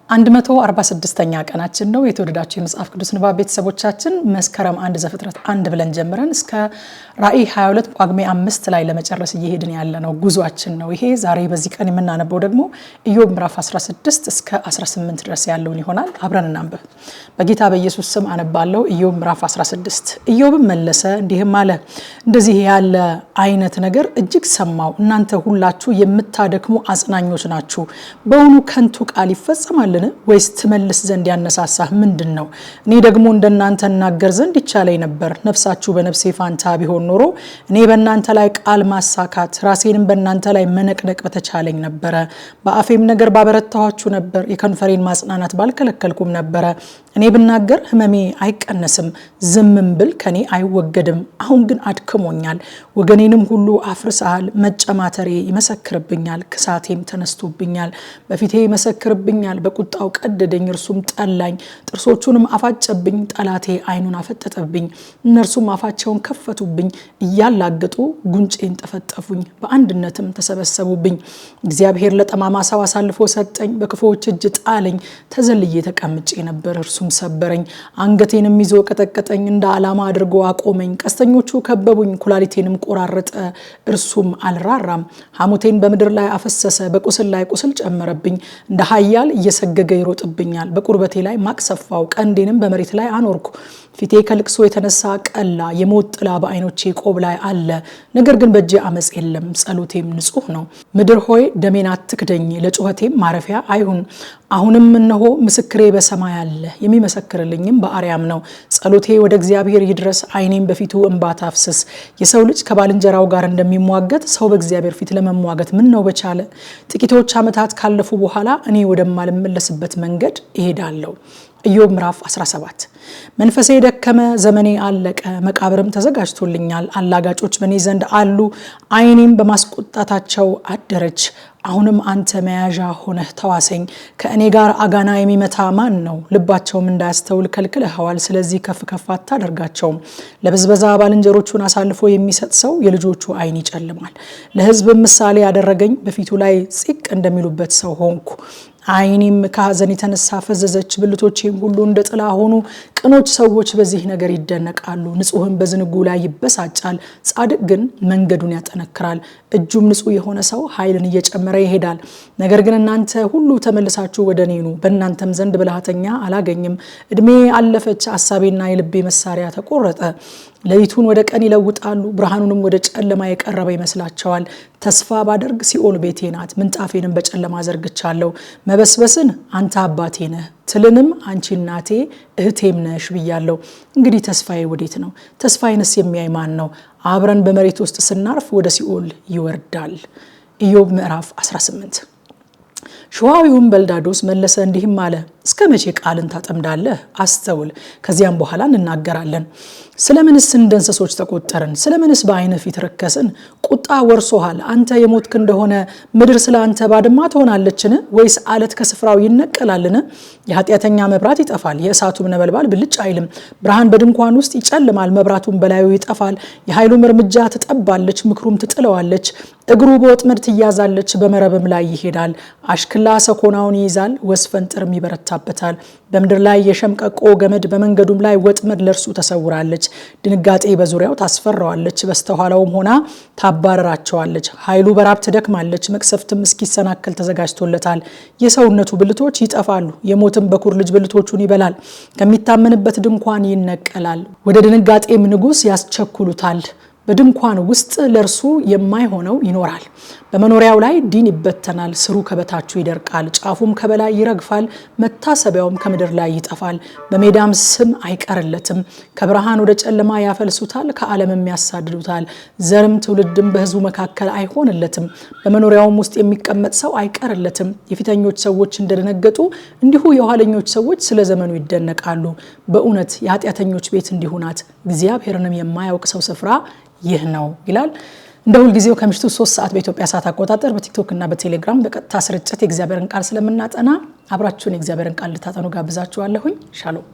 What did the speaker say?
146ኛ ቀናችን ነው። የተወደዳችሁ የመጽሐፍ ቅዱስ ንባብ ቤተሰቦቻችን መስከረም 1 ዘፍጥረት 1 ብለን ጀምረን እስከ ራዕይ 22 ጳጉሜ 5 ላይ ለመጨረስ እየሄድን ያለነው ጉዟችን ነው። ይሄ ዛሬ በዚህ ቀን የምናነበው ደግሞ ኢዮብ ምዕራፍ 16 እስከ 18 ድረስ ያለውን ይሆናል። አብረን እናንብብ። በጌታ በኢየሱስ ስም አነባለሁ። ኢዮብ ምዕራፍ 16። ኢዮብም መለሰ እንዲህም አለ፣ እንደዚህ ያለ አይነት ነገር እጅግ ሰማው። እናንተ ሁላችሁ የምታደክሙ አጽናኞች ናችሁ። በእውኑ ከንቱ ቃል ይፈጸማል ወይስ ትመልስ ዘንድ ያነሳሳህ ምንድነው? እኔ ደግሞ እንደናንተ እናገር ዘንድ ይቻለኝ ነበር። ነፍሳችሁ በነፍሴ ፋንታ ቢሆን ኖሮ እኔ በእናንተ ላይ ቃል ማሳካት ራሴንም በእናንተ ላይ መነቅነቅ በተቻለኝ ነበረ። በአፌም ነገር ባበረታኋችሁ ነበር፣ የከንፈሬን ማጽናናት ባልከለከልኩም ነበረ። እኔ ብናገር ህመሜ አይቀነስም፣ ዝምም ብል ከኔ አይወገድም። አሁን ግን አድክሞኛል፣ ወገኔንም ሁሉ አፍርሰሃል። መጨማተሬ ይመሰክርብኛል፣ ክሳቴም ተነስቶብኛል። በፊቴ ይመሰክርብኛል፣ በቁጣው ቀደደኝ፣ እርሱም ጠላኝ። ጥርሶቹንም አፋጨብኝ፣ ጠላቴ አይኑን አፈጠጠብኝ። እነርሱም አፋቸውን ከፈቱብኝ፣ እያላገጡ ጉንጬን ጠፈጠፉኝ፣ በአንድነትም ተሰበሰቡብኝ። እግዚአብሔር ለጠማማ ሰው አሳልፎ ሰጠኝ፣ በክፉዎች እጅ ጣለኝ። ተዘልዬ ተቀምጬ ነበር፣ እርሱም ሰበረኝ። አንገቴንም ይዞ ቀጠቀጠኝ፣ እንደ ዓላማ አድርጎ አቆመኝ። ቀስተኞቹ ከበቡኝ፣ ኩላሊቴንም ቆራረጠ፣ እርሱም አልራራም። ሐሞቴን በምድር ላይ አፈሰሰ፣ በቁስል ላይ ቁስል ጨመረብኝ። እንደ ኃያል እየሰገገ ይሮጥብኛል። በቁርበቴ ላይ ማቅ ሰፋው፣ ቀንዴንም በመሬት ላይ አኖርኩ። ፊቴ ከልቅሶ የተነሳ ቀላ፣ የሞት ጥላ በዓይኖቼ ቆብ ላይ አለ። ነገር ግን በእጄ አመፅ የለም፣ ጸሎቴም ንጹህ ነው። ምድር ሆይ ደሜን አትክደኝ፣ ለጩኸቴም ማረፊያ አይሁን። አሁንም እነሆ ምስክሬ በሰማይ አለ፣ የሚመሰክርልኝም በአርያም ነው። ጸሎቴ ወደ እግዚአብሔር ይድረስ፣ ዓይኔም በፊቱ እንባ ታፍስስ። የሰው ልጅ ከባልንጀራው ጋር እንደሚሟገት ሰው በእግዚአብሔር ፊት ለመሟገት ምን ነው በቻለ? ጥቂቶች ዓመታት ካለፉ በኋላ እኔ ወደማልመለስበት መንገድ እሄዳለሁ። ኢዮብ ምዕራፍ 17። መንፈሴ ደከመ፣ ዘመኔ አለቀ፣ መቃብርም ተዘጋጅቶልኛል። አላጋጮች በእኔ ዘንድ አሉ፣ ዓይኔም በማስቆጣታቸው አደረች። አሁንም አንተ መያዣ ሆነህ ተዋሰኝ። ከእኔ ጋር አጋና የሚመታ ማን ነው? ልባቸውም እንዳያስተውል ከልክለኸዋል። ስለዚህ ከፍ ከፍ አታደርጋቸውም። ለብዝበዛ ባልንጀሮቹን አሳልፎ የሚሰጥ ሰው የልጆቹ ዓይን ይጨልማል። ለሕዝብ ምሳሌ ያደረገኝ፣ በፊቱ ላይ ጺቅ እንደሚሉበት ሰው ሆንኩ። ዓይኔም ከሐዘን የተነሳ ፈዘዘች፣ ብልቶቼም ሁሉ እንደ ጥላ ሆኑ። ቅኖች ሰዎች በዚህ ነገር ይደነቃሉ፣ ንጹሕም በዝንጉ ላይ ይበሳጫል። ጻድቅ ግን መንገዱን ያጠነክራል፣ እጁም ንጹሕ የሆነ ሰው ኃይልን እየጨመረ ይሄዳል። ነገር ግን እናንተ ሁሉ ተመልሳችሁ ወደ እኔ ኑ፣ በእናንተም ዘንድ ብልሃተኛ አላገኝም። ዕድሜ አለፈች፣ ሐሳቤና የልቤ መሳሪያ ተቆረጠ። ሌሊቱን ወደ ቀን ይለውጣሉ፣ ብርሃኑንም ወደ ጨለማ የቀረበ ይመስላቸዋል። ተስፋ ባደርግ ሲኦል ቤቴ ናት፣ ምንጣፌንም በጨለማ ዘርግቻለሁ። መበስበስን አንተ አባቴ ነህ፣ ትልንም አንቺ እናቴ እህቴም ነሽ ብያለሁ። እንግዲህ ተስፋዬ ወዴት ነው? ተስፋዬንስ የሚያይ ማን ነው? አብረን በመሬት ውስጥ ስናርፍ ወደ ሲኦል ይወርዳል። ኢዮብ ምዕራፍ 18። ሸዋዊውም በልዳዶስ መለሰ እንዲህም አለ፣ እስከ መቼ ቃልን ታጠምዳለህ? አስተውል፣ ከዚያም በኋላ እንናገራለን። ስለምንስ እንደ እንስሶች ተቆጠርን? ስለምንስ በዓይንህ ፊት ረከስን? ቁጣ ወርሶሃል። አንተ የሞትክ እንደሆነ ምድር ስለ አንተ ባድማ ትሆናለችን? ወይስ አለት ከስፍራው ይነቀላልን? የኃጢአተኛ መብራት ይጠፋል፣ የእሳቱም ነበልባል ብልጭ አይልም። ብርሃን በድንኳን ውስጥ ይጨልማል፣ መብራቱም በላዩ ይጠፋል። የኃይሉም እርምጃ ትጠባለች፣ ምክሩም ትጥለዋለች። እግሩ በወጥመድ ትያዛለች፣ በመረብም ላይ ይሄዳል። አሽክላ ሰኮናውን ይይዛል፣ ወስፈንጥርም ይበረታበታል። በምድር ላይ የሸምቀቆ ገመድ፣ በመንገዱም ላይ ወጥመድ ለእርሱ ተሰውራለች። ድንጋጤ በዙሪያው ታስፈራዋለች፣ በስተኋላውም ሆና ታባረራቸዋለች። ኃይሉ በራብ ትደክማለች፣ መቅሰፍትም እስኪሰናከል ተዘጋጅቶለታል። የሰውነቱ ብልቶች ይጠፋሉ፣ የሞትም በኩር ልጅ ብልቶቹን ይበላል። ከሚታመንበት ድንኳን ይነቀላል፣ ወደ ድንጋጤም ንጉሥ ያስቸኩሉታል። በድንኳን ውስጥ ለእርሱ የማይሆነው ይኖራል። በመኖሪያው ላይ ዲን ይበተናል፣ ስሩ ከበታቹ ይደርቃል፣ ጫፉም ከበላይ ይረግፋል፣ መታሰቢያውም ከምድር ላይ ይጠፋል። በሜዳም ስም አይቀርለትም። ከብርሃን ወደ ጨለማ ያፈልሱታል፣ ከዓለምም ያሳድዱታል። ዘርም ትውልድም በሕዝቡ መካከል አይሆንለትም። በመኖሪያውም ውስጥ የሚቀመጥ ሰው አይቀርለትም። የፊተኞች ሰዎች እንደደነገጡ እንዲሁ የኋለኞች ሰዎች ስለ ዘመኑ ይደነቃሉ። በእውነት የኃጢአተኞች ቤት እንዲሁ ናት፣ እግዚአብሔርንም የማያውቅ ሰው ስፍራ ይህ ነው ይላል። እንደ ሁልጊዜው ከምሽቱ 3 ሰዓት በኢትዮጵያ ሰዓት አቆጣጠር በቲክቶክ እና በቴሌግራም በቀጥታ ስርጭት የእግዚአብሔርን ቃል ስለምናጠና አብራችሁን የእግዚአብሔርን ቃል ልታጠኑ ጋብዛችኋለሁኝ። ሻሎም